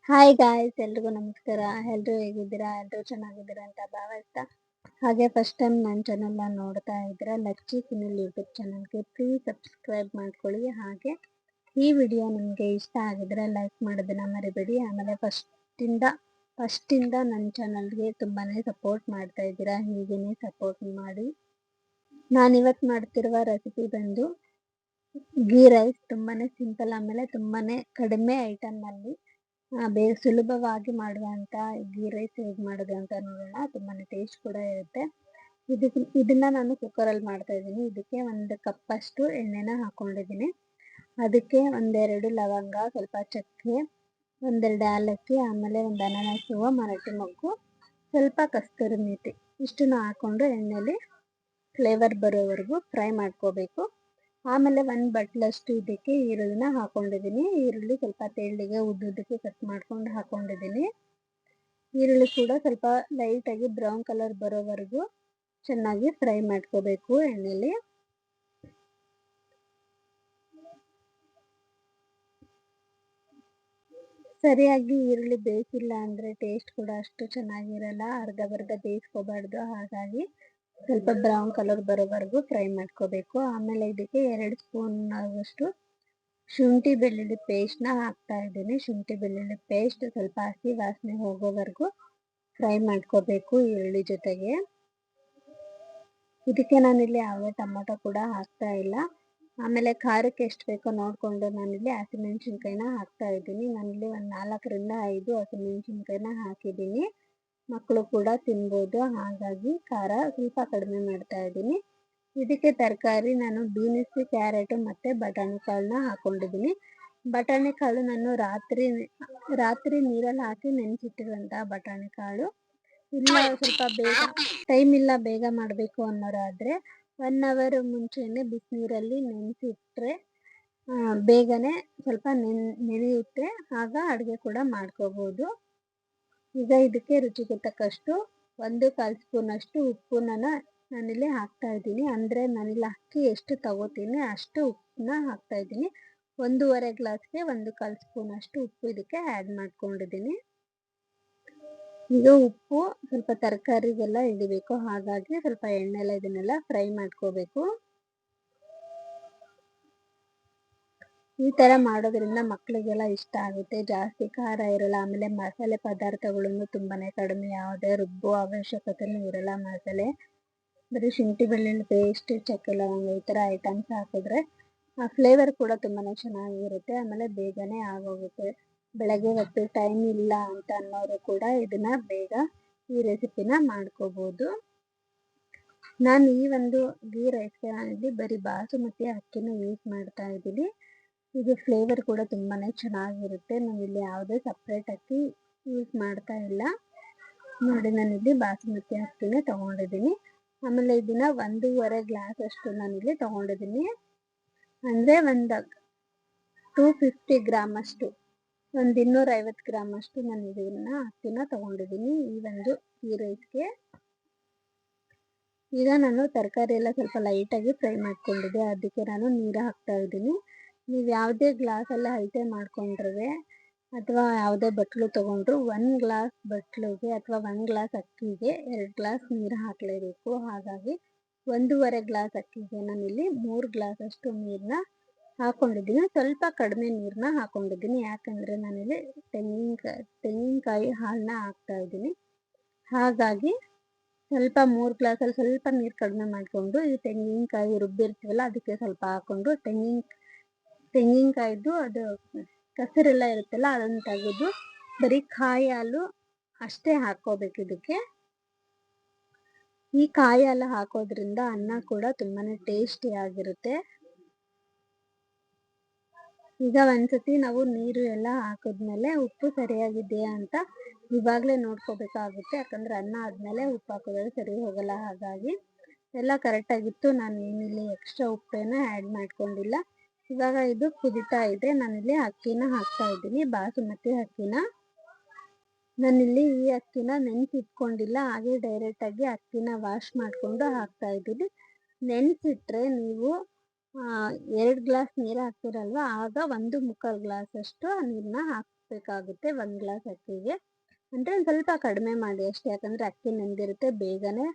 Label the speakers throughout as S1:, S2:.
S1: Hi guys, ಎಲ್ರಿಗೂ ನಮಸ್ಕಾರ. ಎಲ್ಲರೂ ಹೇಗಿದ್ದೀರಾ? ಎಲ್ಲರೂ ಚೆನ್ನಾಗಿದ್ದೀರಾ ಅಂತ ಭಾವಿಸ್ತಾ, ಹಾಗೆ ಫಸ್ಟ್ ಟೈಮ್ ನನ್ನ ಚಾನಲ್ನ ನೋಡ್ತಾ ಇದ್ದೀರಾ, ಲಚ್ಚಿ ಸುನಿಲ್ ಯೂಟ್ಯೂಬ್ ಚಾನಲ್ಗೆ ಪ್ಲೀಸ್ ಸಬ್ಸ್ಕ್ರೈಬ್ ಮಾಡ್ಕೊಳ್ಳಿ. ಹಾಗೆ ಈ ವಿಡಿಯೋ ನಿಮಗೆ ಇಷ್ಟ ಆಗಿದ್ರೆ ಲೈಕ್ ಮಾಡೋದನ್ನ ಮರಿಬೇಡಿ. ಆಮೇಲೆ ಫಸ್ಟಿಂದ ನನ್ನ ಚಾನಲ್ಗೆ ತುಂಬಾ ಸಪೋರ್ಟ್ ಮಾಡ್ತಾ ಇದ್ದೀರಾ, ಹೀಗೇನೆ ಸಪೋರ್ಟ್ ಮಾಡಿ. ನಾನಿವತ್ತು ಮಾಡ್ತಿರುವ ರೆಸಿಪಿ ಬಂದು ಗೀ ರೈಸ್. ತುಂಬಾ ಸಿಂಪಲ್, ಆಮೇಲೆ ತುಂಬಾ ಕಡಿಮೆ ಐಟಮ್ನಲ್ಲಿ ಬೇಗ ಸುಲಭವಾಗಿ ಮಾಡುವಂಥ ಗೀ ರೈಸ್ ಹೇಗೆ ಮಾಡೋದು ಅಂತ ನೋಡೋಣ. ತುಂಬಾ ಟೇಸ್ಟ್ ಕೂಡ ಇರುತ್ತೆ. ಇದನ್ನ ನಾನು ಕುಕ್ಕರಲ್ಲಿ ಮಾಡ್ತಾ ಇದ್ದೀನಿ. ಇದಕ್ಕೆ 1 ಕಪ್ಪಷ್ಟು ಎಣ್ಣೆನ ಹಾಕೊಂಡಿದ್ದೀನಿ. ಅದಕ್ಕೆ 1-2 ಲವಂಗ, ಸ್ವಲ್ಪ ಚಕ್ಕೆ, 1-2 ಏಲಕ್ಕಿ, ಆಮೇಲೆ 1 ಅನಾನಸ್ ಹೂವು, ಮರಾಠಿ ಮೊಗ್ಗು, ಸ್ವಲ್ಪ ಕಸ್ತೂರಿ ಮೇಥಿ, ಇಷ್ಟನ್ನು ಹಾಕೊಂಡು ಎಣ್ಣೆಲಿ ಫ್ಲೇವರ್ ಬರೋವರೆಗೂ ಫ್ರೈ ಮಾಡ್ಕೋಬೇಕು. ಆಮೇಲೆ 1 ಬಟ್ಲಷ್ಟು ಇದಕ್ಕೆ ಈರುಳ್ಳಿನ ಹಾಕೊಂಡಿದ್ದೀನಿ. ಈರುಳ್ಳಿ ಸ್ವಲ್ಪ ತೆಳ್ಳಗೆ ಉದ್ದುದ್ದಕ್ಕೆ ಕಟ್ ಮಾಡ್ಕೊಂಡು ಹಾಕೊಂಡಿದ್ದೀನಿ. ಈರುಳ್ಳಿ ಕೂಡ ಸ್ವಲ್ಪ ಲೈಟಾಗಿ ಬ್ರೌನ್ ಕಲರ್ ಬರೋವರೆಗೂ ಚೆನ್ನಾಗಿ ಫ್ರೈ ಮಾಡ್ಕೋಬೇಕು ಎಣ್ಣೆಲಿ. ಸರಿಯಾಗಿ ಈರುಳ್ಳಿ ಬೇಯಿಸಿಲ್ಲ ಅಂದರೆ ಟೇಸ್ಟ್ ಕೂಡ ಅಷ್ಟು ಚೆನ್ನಾಗಿರಲ್ಲ. ಅರ್ಧ ಬೇಯಿಸ್ಕೋಬಾರ್ದು. ಹಾಗಾಗಿ ಸ್ವಲ್ಪ ಬ್ರೌನ್ ಕಲರ್ ಬರೋವರೆಗೂ ಫ್ರೈ ಮಾಡ್ಕೋಬೇಕು. ಆಮೇಲೆ ಇದಕ್ಕೆ 2 ಸ್ಪೂನ್ ಆಗುವಷ್ಟು ಶುಂಠಿ ಬೆಳ್ಳುಳ್ಳಿ ಪೇಸ್ಟ್ನ ಹಾಕ್ತಾ ಇದ್ದೀನಿ. ಶುಂಠಿ ಬೆಳ್ಳುಳ್ಳಿ ಪೇಸ್ಟ್ ಸ್ವಲ್ಪ ಹಸಿ ವಾಸನೆ ಹೋಗೋವರೆಗೂ ಫ್ರೈ ಮಾಡ್ಕೋಬೇಕು ಈರುಳ್ಳಿ ಜೊತೆಗೆ. ಇದಕ್ಕೆ ನಾನಿಲ್ಲಿ ಯಾವುದೇ ಟೊಮೊಟೊ ಕೂಡ ಹಾಕ್ತಾ ಇಲ್ಲ. ಆಮೇಲೆ ಖಾರಕ್ಕೆ ಎಷ್ಟು ಬೇಕೋ ನೋಡಿಕೊಂಡು ನಾನಿಲ್ಲಿ ಹಸಿಮೆಣ್ಸಿನ್ಕಾಯಿನ ಹಾಕ್ತಾ ಇದ್ದೀನಿ. ನಾನಿಲ್ಲಿ 4-5 ಹಸಿಮೆಣ್ಸಿನ್ಕಾಯಿನ ಹಾಕಿದ್ದೀನಿ. ಮಕ್ಕಳು ಕೂಡ ತಿನ್ಬೋದು, ಹಾಗಾಗಿ ಖಾರ ಸ್ವಲ್ಪ ಕಡಿಮೆ ಮಾಡ್ತಾ ಇದ್ದೀನಿ. ಇದಕ್ಕೆ ತರಕಾರಿ ನಾನು ಬೀನ್ಸ್, ಕ್ಯಾರೆಟ್ ಮತ್ತು ಬಟಾಣಿ ಕಾಳನ್ನ ಹಾಕೊಂಡಿದ್ದೀನಿ. ಬಟಾಣಿ ಕಾಳು ನಾನು ರಾತ್ರಿ ನೀರಲ್ಲಿ ಹಾಕಿ ನೆನೆಸಿಟ್ಟಿರುವಂಥ ಬಟಾಣಿ ಕಾಳು. ಇಲ್ಲ ಸ್ವಲ್ಪ ಟೈಮ್ ಇಲ್ಲ, ಬೇಗ ಮಾಡಬೇಕು ಅನ್ನೋರಾದರೆ 1 ಅವರ್ ಮುಂಚೆನೇ ಬಿಸಿನೀರಲ್ಲಿ ನೆನೆಸಿಟ್ರೆ ಬೇಗನೆ ಸ್ವಲ್ಪ ನೆನೆಯುತ್ತೆ. ಆಗ ಅಡುಗೆ ಕೂಡ ಮಾಡ್ಕೋಬೋದು. ಈಗ ಇದಕ್ಕೆ ರುಚಿಗೆ ತಕ್ಕಷ್ಟು 1/4 ಸ್ಪೂನಷ್ಟು ಉಪ್ಪನ್ನ ನಾನಿಲ್ಲಿ ಹಾಕ್ತಾ ಇದ್ದೀನಿ. ಅಂದರೆ ನಾನಿಲ್ಲಿ ಅಕ್ಕಿ ಎಷ್ಟು ತಗೋತೀನಿ ಅಷ್ಟು ಉಪ್ಪನ್ನ ಹಾಕ್ತಾ ಇದ್ದೀನಿ. 1.5 ಗ್ಲಾಸ್ಗೆ 1/4 ಸ್ಪೂನಷ್ಟು ಉಪ್ಪು ಇದಕ್ಕೆ ಆ್ಯಡ್ ಮಾಡ್ಕೊಂಡಿದ್ದೀನಿ. ಈಗ ಉಪ್ಪು ಸ್ವಲ್ಪ ತರಕಾರಿಗೆಲ್ಲ ಹಿಡಿಬೇಕು, ಹಾಗಾಗಿ ಸ್ವಲ್ಪ ಎಣ್ಣೆಲ್ಲ ಇದನ್ನೆಲ್ಲ ಫ್ರೈ ಮಾಡ್ಕೋಬೇಕು. ಈ ಥರ ಮಾಡೋದ್ರಿಂದ ಮಕ್ಕಳಿಗೆಲ್ಲ ಇಷ್ಟ ಆಗುತ್ತೆ. ಜಾಸ್ತಿ ಖಾರ ಇರಲ್ಲ. ಆಮೇಲೆ ಮಸಾಲೆ ಪದಾರ್ಥಗಳನ್ನು ತುಂಬಾ ಕಡಿಮೆ, ಯಾವುದೇ ರುಬ್ಬೋ ಅವಶ್ಯಕತೆಯೂ ಇರಲ್ಲ. ಮಸಾಲೆ ಬರೀ ಶುಂಠಿ ಬೆಳ್ಳುಳ್ಳಿ ಪೇಸ್ಟ್, ಚಕ್ಕೆ ಲವಂಗ ಈ ಥರ ಐಟಮ್ಸ್ ಹಾಕಿದ್ರೆ ಆ ಫ್ಲೇವರ್ ಕೂಡ ತುಂಬಾ ಚೆನ್ನಾಗಿರುತ್ತೆ. ಆಮೇಲೆ ಬೇಗನೆ ಆಗೋಗುತ್ತೆ. ಬೆಳಗ್ಗೆ ಹೊತ್ತು ಟೈಮ್ ಇಲ್ಲ ಅಂತ ಅನ್ನೋರು ಕೂಡ ಇದನ್ನ ಬೇಗ ಈ ರೆಸಿಪಿನ ಮಾಡ್ಕೋಬೋದು. ನಾನು ಈ ಒಂದು ಗೀ ರೈಸ್ಗೆ ನಾನಿಲ್ಲಿ ಬರೀ ಬಾಸುಮತಿ ಅಕ್ಕಿನ ಯೂಸ್ ಮಾಡ್ತಾ ಇದ್ದೀನಿ. ಇದು ಫ್ಲೇವರ್ ಕೂಡ ತುಂಬಾ ಚೆನ್ನಾಗಿರುತ್ತೆ. ನಾನಿಲ್ಲಿ ಯಾವುದೇ ಸಪ್ರೇಟ್ ಅಕ್ಕಿ ಯೂಸ್ ಮಾಡ್ತಾ ಇಲ್ಲ. ನೋಡಿ, ನಾನಿಲ್ಲಿ ಬಾಸುಮತಿ ಅಕ್ಕಿನೇ ತೊಗೊಂಡಿದ್ದೀನಿ. ಆಮೇಲೆ ಇದನ್ನ 1.5 ಗ್ಲಾಸ್ ಅಷ್ಟು ನಾನಿಲ್ಲಿ ತೊಗೊಂಡಿದ್ದೀನಿ. ಅಂದರೆ ಒಂದು 250 ಗ್ರಾಮ್ ಅಷ್ಟು, 250 ಗ್ರಾಮ್ ಅಷ್ಟು ನಾನು ಇದನ್ನ ಅಕ್ಕಿನ ತೊಗೊಂಡಿದ್ದೀನಿ ಈ ಒಂದು ಗೀ ರೈಸ್ಗೆ. ಈಗ ನಾನು ತರಕಾರಿ ಎಲ್ಲ ಸ್ವಲ್ಪ ಲೈಟಾಗಿ ಫ್ರೈ ಮಾಡ್ಕೊಂಡಿದ್ದೆ, ಅದಕ್ಕೆ ನಾನು ನೀರು ಹಾಕ್ತಾ ಇದ್ದೀನಿ. ನೀವು ಯಾವುದೇ ಗ್ಲಾಸಲ್ಲಿ ಅಳತೆ ಮಾಡ್ಕೊಂಡ್ರೆ ಅಥವಾ ಯಾವುದೇ ಬಟ್ಲು ತೊಗೊಂಡ್ರು 1 ಗ್ಲಾಸ್ ಬಟ್ಲಿಗೆ ಅಥವಾ 1 ಗ್ಲಾಸ್ ಅಕ್ಕಿಗೆ 2 ಗ್ಲಾಸ್ ನೀರು ಹಾಕಲೇಬೇಕು. ಹಾಗಾಗಿ 1.5 ಗ್ಲಾಸ್ ಅಕ್ಕಿಗೆ ನಾನಿಲ್ಲಿ 3 ಗ್ಲಾಸ್ ಅಷ್ಟು ನೀರನ್ನ ಹಾಕೊಂಡಿದ್ದೀನಿ. ಸ್ವಲ್ಪ ಕಡಿಮೆ ನೀರನ್ನ ಹಾಕೊಂಡಿದ್ದೀನಿ, ಯಾಕಂದರೆ ನಾನಿಲ್ಲಿ ತೆಂಗಿನಕಾಯಿ ಹಾಲನ್ನ ಹಾಕ್ತಾ ಇದ್ದೀನಿ. ಹಾಗಾಗಿ ಸ್ವಲ್ಪ 3 ಗ್ಲಾಸಲ್ಲಿ ಸ್ವಲ್ಪ ನೀರು ಕಡಿಮೆ ಮಾಡಿಕೊಂಡು ಈ ತೆಂಗಿನಕಾಯಿ ರುಬ್ಬಿರ್ತೀವಲ್ಲ ಅದಕ್ಕೆ ಸ್ವಲ್ಪ ಹಾಕ್ಕೊಂಡು ತೆಂಗಿನಕಾಯಿದು ಅದು ಕೆಸರೆಲ್ಲ ಇರುತ್ತಲ್ಲ ಅದನ್ನು ತೆಗೆದು ಬರೀ ಕಾಯಿ ಹಾಲು ಅಷ್ಟೇ ಹಾಕ್ಕೋಬೇಕು ಇದಕ್ಕೆ. ಈ ಕಾಯಿ ಹಾಲು ಹಾಕೋದ್ರಿಂದ ಅನ್ನ ಕೂಡ ತುಂಬಾ ಟೇಸ್ಟಿಯಾಗಿರುತ್ತೆ. ಈಗ ಒಂದ್ಸತಿ ನಾವು ನೀರು ಎಲ್ಲ ಹಾಕಿದ್ಮೇಲೆ ಉಪ್ಪು ಸರಿಯಾಗಿದೆಯಾ ಅಂತ ಇವಾಗಲೇ ನೋಡ್ಕೋಬೇಕಾಗುತ್ತೆ. ಯಾಕಂದರೆ ಅನ್ನ ಆದಮೇಲೆ ಉಪ್ಪು ಹಾಕಿದ್ರೆ ಸರಿ ಹೋಗಲ್ಲ. ಹಾಗಾಗಿ ಎಲ್ಲ ಕರೆಕ್ಟಾಗಿತ್ತು. ನಾನು ಏನಿಲ್ಲಿ ಎಕ್ಸ್ಟ್ರಾ ಉಪ್ಪೇನ ಆ್ಯಡ್ ಮಾಡ್ಕೊಂಡಿಲ್ಲ. ಇವಾಗ ಇದು ಕುದೀತಾ ಇದೆ. ನಾನಿಲ್ಲಿ ಅಕ್ಕಿನ ಹಾಕ್ತಾ ಇದ್ದೀನಿ, ಬಾಸುಮತಿ ಅಕ್ಕಿನ. ನಾನಿಲ್ಲಿ ಈ ಅಕ್ಕಿನ ನೆನೆಸಿಟ್ಕೊಂಡಿಲ್ಲ, ಹಾಗೆ ಡೈರೆಕ್ಟಾಗಿ ಅಕ್ಕಿನ ವಾಶ್ ಮಾಡಿಕೊಂಡು ಹಾಕ್ತಾ ಇದ್ದೀನಿ. ನೆನೆಸಿಟ್ರೆ ನೀವು 2 ಗ್ಲಾಸ್ ನೀರು ಹಾಕ್ತಿರಲ್ವ, ಆಗ 1 ಮುಕ್ಕಾಲು ಗ್ಲಾಸ್ ಅಷ್ಟು ನೀರನ್ನ ಹಾಕಬೇಕಾಗುತ್ತೆ 1 ಗ್ಲಾಸ್ ಅಕ್ಕಿಗೆ. ಅಂದರೆ ಒಂದು ಸ್ವಲ್ಪ ಕಡಿಮೆ ಮಾಡಿ ಅಷ್ಟೇ, ಯಾಕಂದರೆ ಅಕ್ಕಿ ನೆಂದಿರುತ್ತೆ, ಬೇಗನೆ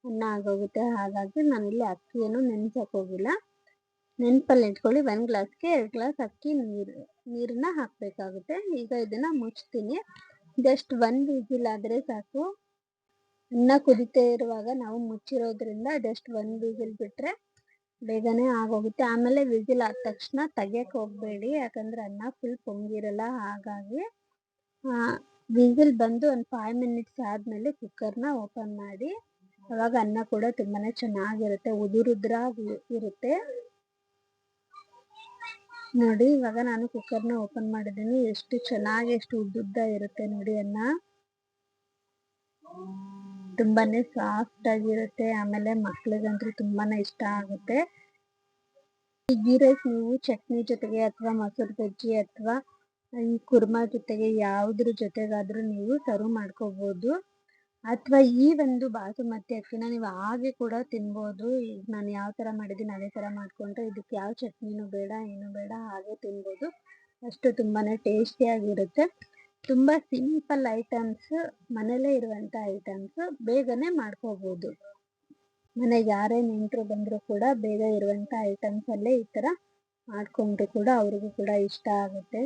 S1: ಅನ್ನ ಆಗೋಗುತ್ತೆ. ಹಾಗಾಗಿ ನಾನಿಲ್ಲಿ ಅಕ್ಕಿಯನ್ನು ನೆನೆಸೋಕೆ ಹೋಗಿಲ್ಲ. ನೆನಪಲ್ಲಿ ಇಟ್ಕೊಳ್ಳಿ, 1 ಗ್ಲಾಸ್ಗೆ 2 ಗ್ಲಾಸ್ ಅಕ್ಕಿ ನೀರನ್ನ ಹಾಕಬೇಕಾಗುತ್ತೆ. ಈಗ ಇದನ್ನು ಮುಚ್ತೀನಿ. ಜಸ್ಟ್ 1 ವಿಸಿಲ್ ಆದರೆ ಸಾಕು. ಅನ್ನ ಕುದಿತೇ ಇರುವಾಗ ನಾವು ಮುಚ್ಚಿರೋದ್ರಿಂದ ಜಸ್ಟ್ 1 ವಿಸಿಲ್ ಬಿಟ್ಟರೆ ಬೇಗನೆ ಆಗೋಗುತ್ತೆ. ಆಮೇಲೆ ವಿಸಿಲ್ ಆದ ತಕ್ಷಣ ತೆಗಿಯಕ್ಕೆ ಹೋಗಬೇಡಿ, ಯಾಕಂದರೆ ಅನ್ನ ಫುಲ್ ಪೊಂಗಿರಲ್ಲ. ಹಾಗಾಗಿ ವಿಸಿಲ್ ಬಂದು ಒಂದು 5 ಮಿನಿಟ್ಸ್ ಆದಮೇಲೆ ಕುಕ್ಕರ್ನ ಓಪನ್ ಮಾಡಿ. ಅವಾಗ ಅನ್ನ ಕೂಡ ತುಂಬಾ ಚೆನ್ನಾಗಿರುತ್ತೆ, ಉದುರುದ್ರಾಗಿ ಇರುತ್ತೆ. ನೋಡಿ, ಇವಾಗ ನಾನು ಕುಕ್ಕರ್ನ ಓಪನ್ ಮಾಡಿದ್ದೀನಿ. ಎಷ್ಟು ಚೆನ್ನಾಗಿ, ಎಷ್ಟು ಉದ್ದುದ್ದ ಇರುತ್ತೆ ನೋಡಿ ಅನ್ನ. ತುಂಬಾನೇ ಸಾಫ್ಟ್ ಆಗಿರುತ್ತೆ. ಆಮೇಲೆ ಮಕ್ಳಿಗಂತೂ ತುಂಬಾನೇ ಇಷ್ಟ ಆಗುತ್ತೆ. ಈ ಗೀ ರೈಸ್ ನೀವು ಚಟ್ನಿ ಜೊತೆಗೆ ಅಥವಾ ಮೊಸರು ಬಜ್ಜಿ ಅಥವಾ ಈ ಕುರ್ಮಾ ಜೊತೆಗೆ ಯಾವುದ್ರ ಜೊತೆಗಾದ್ರೂ ನೀವು ಸರ್ವ್ ಮಾಡ್ಕೋಬಹುದು. ಅಥವಾ ಈ ಒಂದು ಬಾಸುಮತಿ ಅಕ್ಕಿನ ನೀವು ಹಾಗೆ ಕೂಡ ತಿನ್ಬೋದು. ಈಗ ನಾನು ಯಾವ ಥರ ಮಾಡಿದ್ದೀನಿ ಅದೇ ಥರ ಮಾಡಿಕೊಂಡ್ರೆ ಇದಕ್ಕೆ ಯಾವ ಚಟ್ನಿನೂ ಬೇಡ, ಏನೂ ಬೇಡ, ಹಾಗೆ ತಿನ್ಬೋದು. ಅಷ್ಟು ತುಂಬಾ ಟೇಸ್ಟಿಯಾಗಿರುತ್ತೆ. ತುಂಬ ಸಿಂಪಲ್ ಐಟಮ್ಸ್, ಮನೇಲೇ ಇರುವಂಥ ಐಟಮ್ಸ್, ಬೇಗನೆ ಮಾಡ್ಕೋಬೋದು. ಮನೆಗೆ ಯಾರೇ ನೆಂಟರು ಬಂದರೂ ಕೂಡ ಬೇಗ ಇರುವಂಥ ಐಟಮ್ಸಲ್ಲೇ ಈ ಥರ ಮಾಡಿಕೊಂಡ್ರು ಕೂಡ ಅವ್ರಿಗೂ ಕೂಡ ಇಷ್ಟ ಆಗುತ್ತೆ.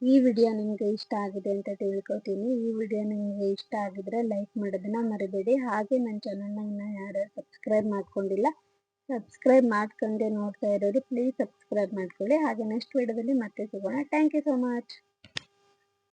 S1: ಈ ವಿಡಿಯೋ ನಿಮಗೆ ಇಷ್ಟ ಆಗಿದೆ ಅಂತ ತಿಳ್ಕೊತೀನಿ. ಈ ವಿಡಿಯೋ ನಿಮಗೆ ಇಷ್ಟ ಆಗಿದ್ರೆ ಲೈಕ್ ಮಾಡೋದನ್ನ ಮರಿಬೇಡಿ. ಹಾಗೆ ನನ್ನ ಚಾನಲ್ನ ಇನ್ನೂ ಯಾರು ಸಬ್ಸ್ಕ್ರೈಬ್ ಮಾಡ್ಕೊಂಡಿಲ್ಲ, ಸಬ್ಸ್ಕ್ರೈಬ್ ಮಾಡ್ಕೊಂಡೆ ನೋಡ್ತಾ ಇರೋರು ಪ್ಲೀಸ್ ಸಬ್ಸ್ಕ್ರೈಬ್ ಮಾಡ್ಕೊಳ್ಳಿ. ಹಾಗೆ ನೆಕ್ಸ್ಟ್ ವಿಡಿಯೋದಲ್ಲಿ ಮತ್ತೆ ಸಿಗೋಣ. Thank you so much.